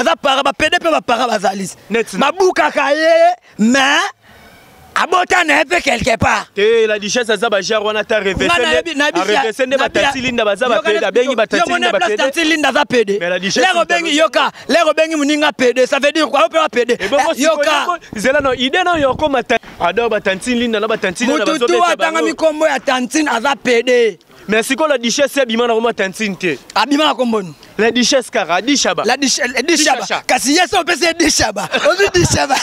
aza para ba PD pe ba para bazalis mabuka kaye mais abota na pe quelque part la duchesse aza ba genre wana ta reverser ne batati linda baza ba PD bengi batati linda ba PD batati linda za PD mais la duchesse les bengi yoka les bengi muninga PD ça veut dire quoi on peut PD yoka zela no idée no yoko mata ado batati linda na batati linda bazo mututu atanga mikombo ya tantine aza PD mais si ko la duchesse abima na tantine te abima na komboni la duchesse kara dishaba la dishaba kasi yeso on peut se dishaba on dit dishaba.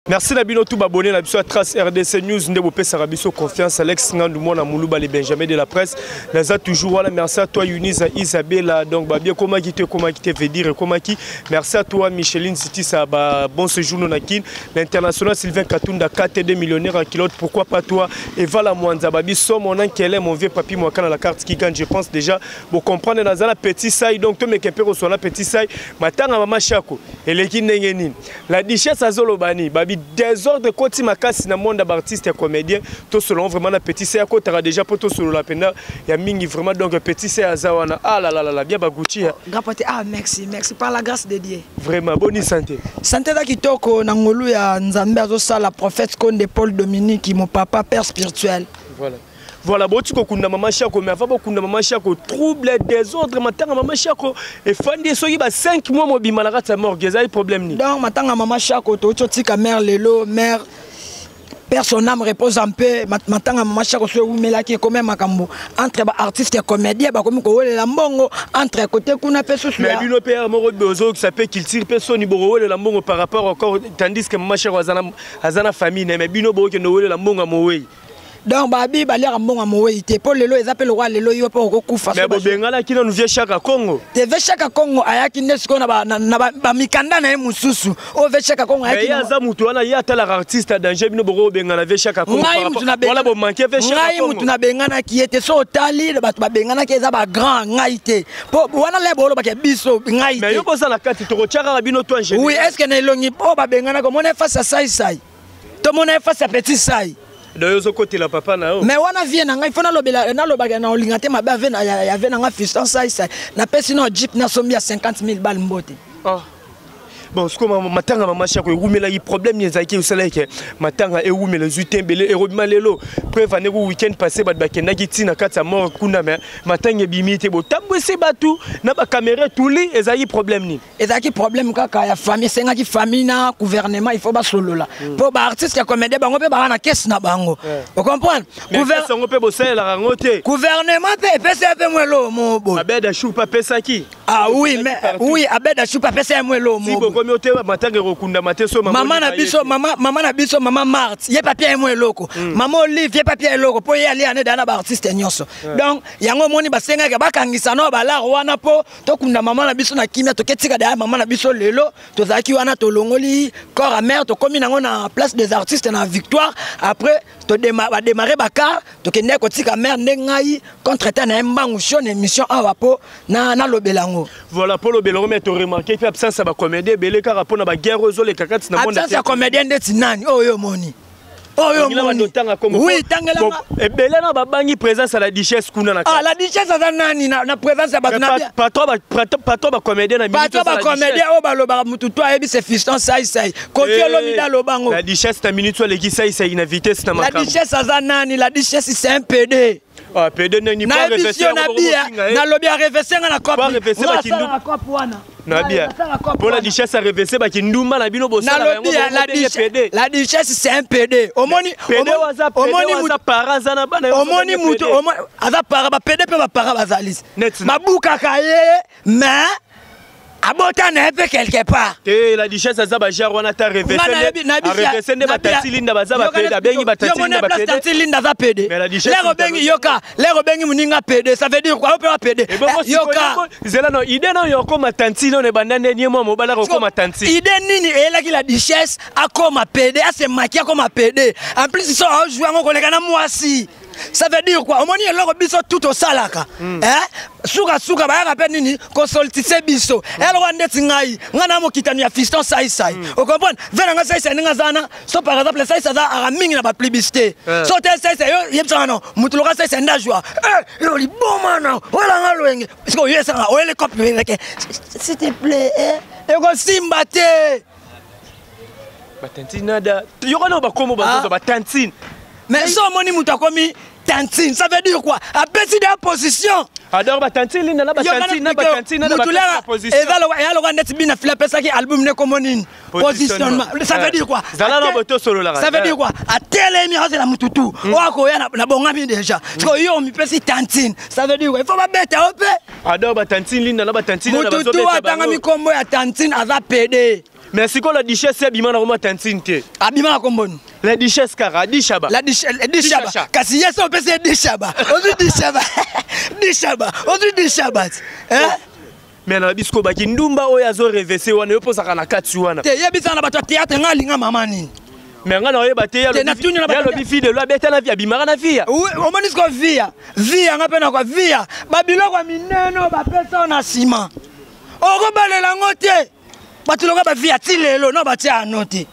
Merci Nabino tout abonné à la Trace RDC News Ndebo Sarabiso confiance Alex Ngandoumo na Moulouba les Benjamin de la presse. Naza toujours voilà merci à toi Eunice Isabella donc bah bien comment qui te veut dire comment qui merci à toi Micheline City ça bah bon séjour nakin l'international Sylvain Katunda 4 millionnaire en kilote pourquoi pas toi Eva la Mwanza babi somme mon ankelé mon vieux papy moi quand la carte qui gagne je pense déjà pour comprendre dans la petit saille donc toi mes kempero sur la petit saille matanga mama chako et l'équipe n'engeni la duchesse azolobani babi désordre côté makasi na monde d'artistes et comédiens tout selon vraiment la petit c'est à côté déjà pour tout solo la pena ya mingi vraiment donc petit c'est azawana ah là bien baguchi grand pote ah merci par la grâce de Dieu vraiment bonne santé da kitoko na ngolu ya nzambe azo la prophète Konde Paul Dominique mon papa père spirituel voilà bon tu kokunda mama chako mais avant kokunda mama chako trouble désordre matanga mama chako et fandi soki ba 5 mois mobima na kata morgue ezali problème ni donc matanga mama chako to tika mère lelo mère père son âme repose en paix matanga mama chako so umela ki comme makambo entre ba artiste et comédien ba komi ko welela mbongo entre côté kuna peso so mais bino père moro bezo que ça peut qu'il tire peso ni boro welela mbongo par rapport encore tandis que mama chako azana famille mais bino bo ke no welela mbongo mowe donc babi balera mbonga moweite po lelo ezapelo roi lelo yo po kokufa mais bobengala kina nous vie chaka Congo te ve chaka Congo ayaki nesiko na ba mikanda na mususu o ve chaka Congo ayaki ya za mutu wana ya tala artiste danger bino boro bengala ve chaka Congo wala bo manquer ve chaka Congo mutu na bengana ki était so tali batu ba bengana ki eza ba grand ngaite po wana le bolo ba ke biso ngaite mais yo boza la kati to chaka bino to ingénieur oui est-ce que na longi po ba bengana ko mona face à sai to mona face à petit sai d'ailleurs côté la papa na mais wana vie na ngai fona lobela na lobaka na olingate mabe ave na ya ave na nga fiston sai na pesi no jeep na sombi ya 50 000 balles mbote bon ce que matanga mama chako rumela yi problème ni zaki usala ke matanga e rumela zutembele e robima lelo preuve ne weekend passé ba bakenda kiti na kata mort kuna mais matanga bimite bo tambwese batu na ba caméra tuli ezaki problème ni ezaki problème kaka ya famille senga ki famille na gouvernement il faut ba solola po ba artiste ya comédie bango pe ba na caisse na bango vous comprenez gouvernement pe bo sala rango te gouvernement pe pesa pe mwelo mo bo abeda chou pa pesa ki ah oui mais oui abeda chou pa pesa mwelo mo comme yote matanga rokunda mateso maman na biso maman Marthe ye papier mo eloko maman Olive ye papier eloko po ye ali ane dana ba artiste nyonso donc yango moni basenga ka bakangisa no bala wana po to kunda maman na biso na kimia to ketika da maman na biso lelo to zaki wana to longoli corps à mère to komi nango na place des artistes na Victoire après to démarrer bakar to kende ko tika mère ndengai contre ta na mbangu show émission awa po na lobelango voilà pour lobelango mais to remarquer que absence ba comédie belé car rapport na ba guerre aux les kakati na monde absence comédien ndeti nani oyo moni oui tangela et belé na ba bangi présence à la duchesse kuna na la duchesse za nani na présence ya batu na pas ba comédien na minute ba comédien o ba loba mutu to ayebi c'est fiston sai kofiolo mida lobango la duchesse ta minute le ki sai na vitesse na makamo la duchesse za nani la duchesse c'est un PD ah PD ni pas réfléchir na lobby a réfléchir na cop pas réfléchir ba kindu na bien pour la duchesse a réfléchir ba kinduma na bino bosa la duchesse c'est un PD omoni mutu aza para ba PD pe ba para bazalis mabuka kaye mais abota na pe quelque part la duchesse aza ba genre wana ta réfléchir ne batati linda baza ba PD bengi batati linda ba PD linda za PD lero bengi yoka lero bengi muninga PD ça veut dire quoi on peut pas PD yoka zela no idée no yoko matanti no ne bandane ni mo mobala ko matanti idée nini ela ki la duchesse akoma PD a se maquiller comme PD en plus ils sont jouer ngo koleka na mwasi Ça veut dire quoi? Omoni eloko biso tout au salaka. Suka ba rappelle nini consultise biso. Eloko ndeti ngai ngana mo kitani ya fiston sai. Vous comprenez? Venanga sai ninga zana. So par exemple sai za ara mingi na ba publicité. So te sai yo yebsana mutuloka sai ndajwa. Yo li bon mana. Wala ngaloenge. Parce que yo ça o ele copie s'il te plaît. Ego simbate. Batantine nada. Yokana ba komo ba batantine. Mais ça moni mutakomi tantine, ça veut dire quoi? A petit de position. Alors batantine na batantine na position. Et alors on est bien flapper ça qui album ne commonine. Positionnement. Ça veut dire quoi? Ça veut dire quoi? À telle émission c'est la mututu. Wako ya na bongami déjà. Parce que yo mi pesi tantine. Ça veut dire quoi? Il faut pas bête op. Alors batantine na batantine na bazo mututu atanga mi kombo ya tantine aza PD. Mais si la duchesse abima na roma tantine te. Abima na komboni. La duchesse kara dishaba. La dishaba. Kasi yeso on peut se dishaba. Ozu dishaba. Dishaba. Ozu dishaba. Hein? Mais na bisko ba kindumba oya zo revese wana yo posa kana kati wana. Te yebisa na bato théâtre ngalinga mama nini. Mais nga na oyeba te ya lo bifi de lo beta na via bimara na via. Oui, o moni sko via. Via nga pena kwa via. Babilo kwa mineno ba pesa na ciment. Oko balela ngote. Batuloka ba via tilelo no ba tia anote.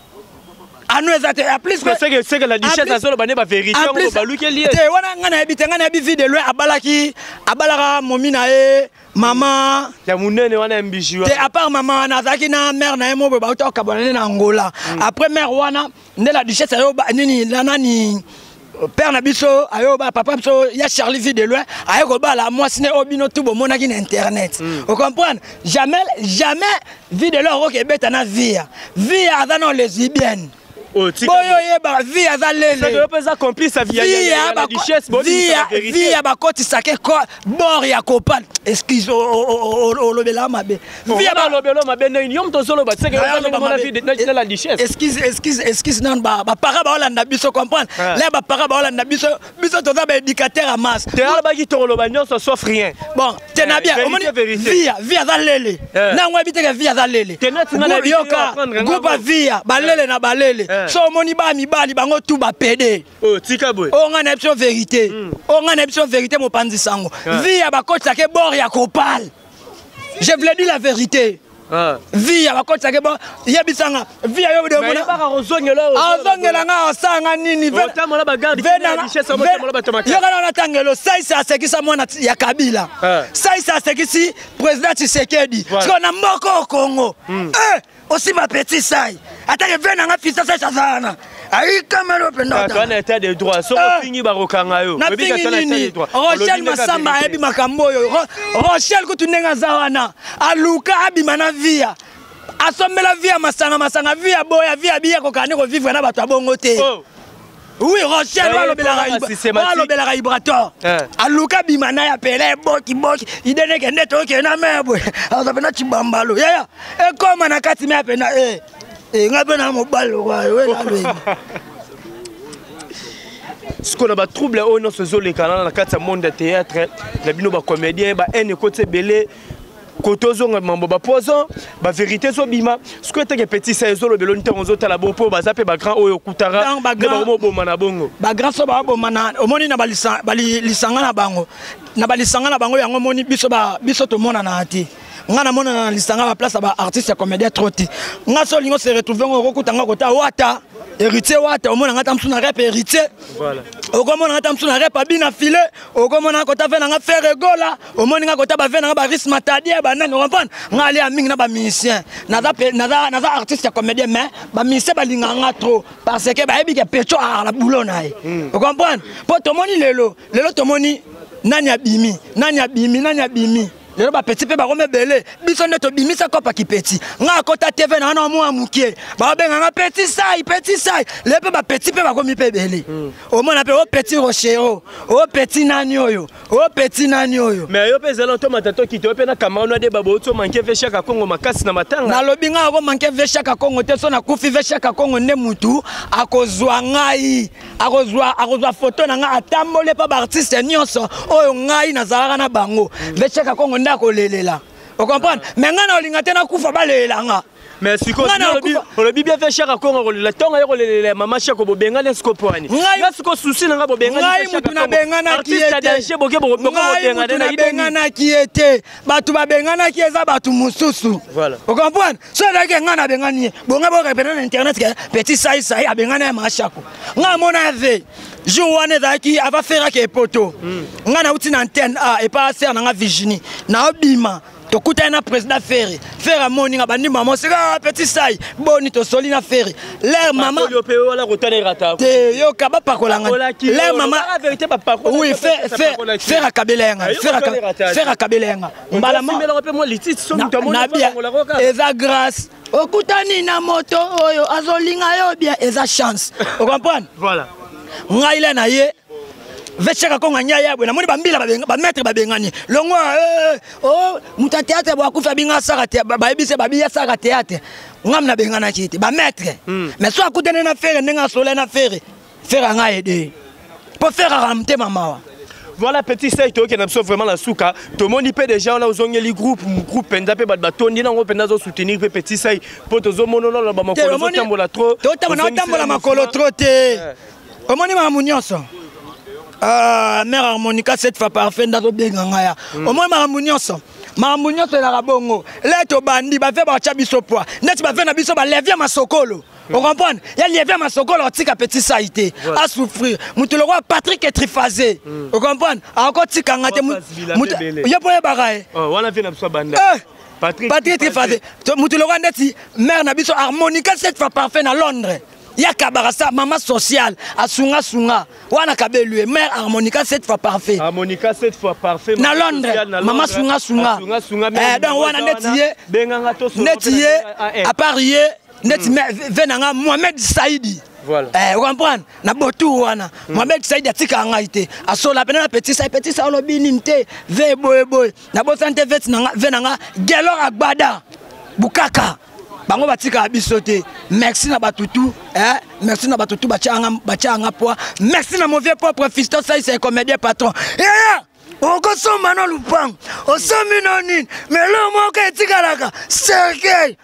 Anu ezate a plus c'est que la duchesse azolo bane ba vérité ngo baluki lié. Te wana ngana ebite ngana ebi vide lo abalaka momina e mama ya munene wana mbijwa. Te à part maman nazaki na mère na emo ba uta kabonane na Angola. Après mère wana nde la duchesse ayo nini nani père na biso ayo ba papa biso ya Charlie vide loin ayo ko ba la moi sine obino tout bo monaki na internet. Vous comprenez? Jamais vide lo ro ke beta na via azana lesbienne. Boyo yeba via azalele. Ça doit pas complice via la duchesse via ba koti sake ko bor ya kopal. Excuse o lobela mabe. Via ba lobelo mabe na yom to solo ba c'est que la vie de la duchesse. Excuse non ba para ba olanda biso comprendre. Là ba para ba olanda biso to za ba éducateur à masse. Te ala ba ki to lo ba nyonso sauf rien. Bon, te na bien via azalele. Na ngwa biteke via azalele. Yoka groupe via balele na balele. So moni ba mibali bango tout ba pédé. Oh tika boy. On a une vérité. On a une vérité mon pandi sango. Via ba coach sake bor ya kopal. Je voulais dire la vérité. Via ba coach sake bor yebisanga via yo de mona. Ba rozongelo. Azongela nga osanga nini ve. Otamola ba garde la richesse otamola ba tomate. Yo kana na tangelo sai sa sekisa mwana ya Kabila. Sai sa sekisi président Tshisekedi. Parce qu'on a moko au Congo. Aussi ma petite sai. Attends, venez en fils ça sana. Aïe kamelo penda. Toi na état de droit. So fini barokanga yo. Rochelle Masamba ebi makambo yo. Rochelle kutunenga zawana. Aluka abima na via. Asomela via masanga via boya via biya ko kane ko vivre na bato abongo te. Oui, Rochelle walobela vibrateur. Aluka bimana ya pele boki idene kende to ke na mebwe. Azapena chibambalo. Ya. E koma na kati me apena ngabe na mobalo kwa we la lwe. Ce qu'on a ba trouble au non se zole kana na kati monde de théâtre, la bino ba comédien ba ene côté belé. Kotozo mambo ba poison ba vérité so bima ce que était petit ça zo lo belo nte onzo tala bo po ba zape ba grand oyo kutara ba mo bo mana bongo ba grand so ba bo mana omoni na lisanga na bango yango moni biso to mona na ati ngana mona na lisanga ba place ba artiste ya comédien troti nga so lingo se retrouver ngo kutanga kota wata héritier wata omona ngata msuna rap héritier voilà okomona ngata msuna rap abina filé okomona kota vena nga faire gola omoni nga kota ba vena nga ba risma tadia ba nani comprendre nga ali amingi na ba musicien naza artiste ya comédien mais ba musicien ba linga nga trop parce que ba yebi ke pecho a la boulot na ye vous comprendre po tomoni lelo tomoni nani abimi lelo ba petit pe ba ko mebele biso ndeto bimisa ko pa ki petit nga kota TV na na mo amukie ba benga nga petit sai le pe ba petit pe ba ko mi pe bele o mona pe o petit rochero o petit nani oyo mais yo pe zelo to matato ki to pe na kamano de babo to manke vesha ka Kongo makasi na matanga na lobi nga ko manke vesha ka Kongo te so na kufi vesha ka Kongo ne mutu akozwa ngai akozwa photo na nga atambole pa ba artiste nyonso oyo ngai na zalaka na bango vesha ka Kongo ndako lelela. Vous comprenez? Mais ngana olinga tena kufa balela nga. mais si on le bien fait cher à Congo le temps les maman cher ko bobenga les skopoani nga siko souci na bobenga ngai mutu na bengana ki ete bengana ki ete batu ba bengana ki eza batu mususu voilà vous comprenez so dake nga na bengani bonga bo repena na internet ke petit sai a bengana ma chako nga mona ve jour wana daki ava faire ke poto nga na uti na antenne et pas ser na nga Virginie na obima to kutana président Ferry faire moni nga bandi maman c'est petit sai boni to solina Ferry l'air maman yo pe wala rotana rata te yo kaba pakolanga l'air maman oui faire kabelenga faire kabelenga mbala moi les titres sont eza grâce okutani na moto oyo azolinga yo bien eza chance vous comprenez voilà ngaila na ye vechaka ko nganya yabwe na moni bambila ba maître babengani longo oh muta théâtre ba kufa binga saka théâtre ba ebise ba biya saka théâtre ngam na bengana kiti ba maître mais so akutene na faire ndenga sole na faire nga aider pour faire ramter mama. Voilà petit ça qui est vraiment la souka tout le monde peut déjà on a osongé les groupe penda pe batoni na ngo penda zo soutenir petit ça pour to zo mono na ba makolo zo tambola trop to tambola makolo trop te omoni ma munyonso mère harmonica cette fois parfait ndazo benganga ya omoni ma munyonso la bongo leto bandi ba fait ba cha biso poa neti ba fait na biso ba levier masokolo. Vous comprenez? Il y a levé ma sokolo tika petit saïté à souffrir. Mutu le roi Patrick est trifasé. Vous comprenez? Encore tika ngate mutu. Ya pour bagaille. Oh, on a vu na biso banda. Patrick trifasé. Mutu le roi ndeti mère na biso harmonica cette fois parfait na Londres. Ya kabarasa maman sociale à sunga wana kabelue mère harmonica cette fois parfait. Harmonica cette fois parfait. Na Londres maman sunga. Donc wana netiye à Paris. Neti venanga Mohamed Saïdi. Voilà. Vous comprenez? Na botu wana. Mohamed Saïdi atika ngaite. Asola pena petit ça olobi ninte ve boy. Na bosante vet venanga Gelor Agbada. Bukaka. Bango batika bisote. Merci na batutu, merci na batutu bachanga poa. Merci na mon vieux propre fiston ça c'est comédien patron. On consomme maintenant lupang. On somme nonine. Mais le mot que tikalaka Sergei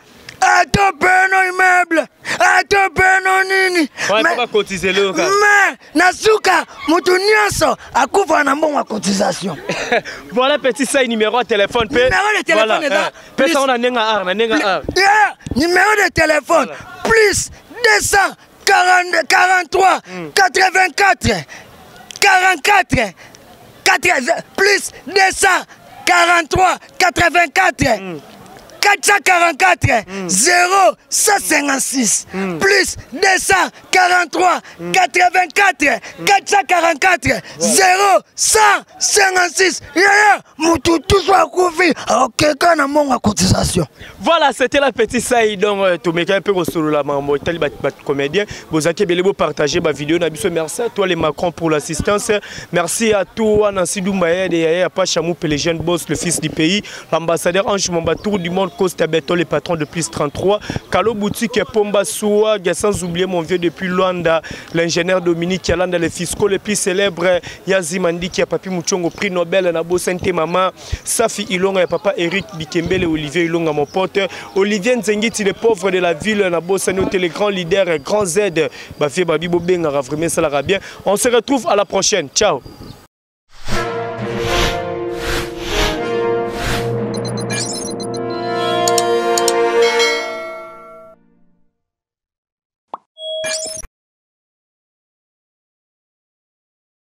atopeno immeuble, atopeno nini. Ouais, pas cotiser le gars. Mais nasuka mutu nyonso akufa na mbongo cotisation. Voilà petit ça numéro de téléphone. Numéro de téléphone là. Peut ça on a nenga ar. Numéro de téléphone plus 243 84 44 plus 243 84 444 0156 plus 243 84 444 0156. Mutu tout soit couvé. OK, quand on a mon cotisation. Voilà, c'était la petite saï donc tout mec un peu sur la maman tel comédien. Vous avez belebo partager ma vidéo na biso. Merci à toi les Macron pour l'assistance. Merci à toi Nancy Doumbaya et à Pachamou les jeunes boss le fils du pays, l'ambassadeur Ange Mombatou du monde Costa Beto, les patrons de plus 33, Kalo Boutique et Pomba Soua, sans oublier mon vieux depuis Luanda, l'ingénieur Dominique Yalanda, les fiscaux les plus célèbres, Yazimandi qui a papi Mouchongo, prix Nobel, Nabo Sainte Maman, Safi Ilonga et papa Eric Bikembele, Olivier Ilonga, mon pote, Olivier Nzengiti, les pauvres de la ville, Nabo Sanoté, les grands leaders, grands aides, Bafé Babi Bobeng, vraiment ça la bien. On se retrouve à la prochaine. Ciao.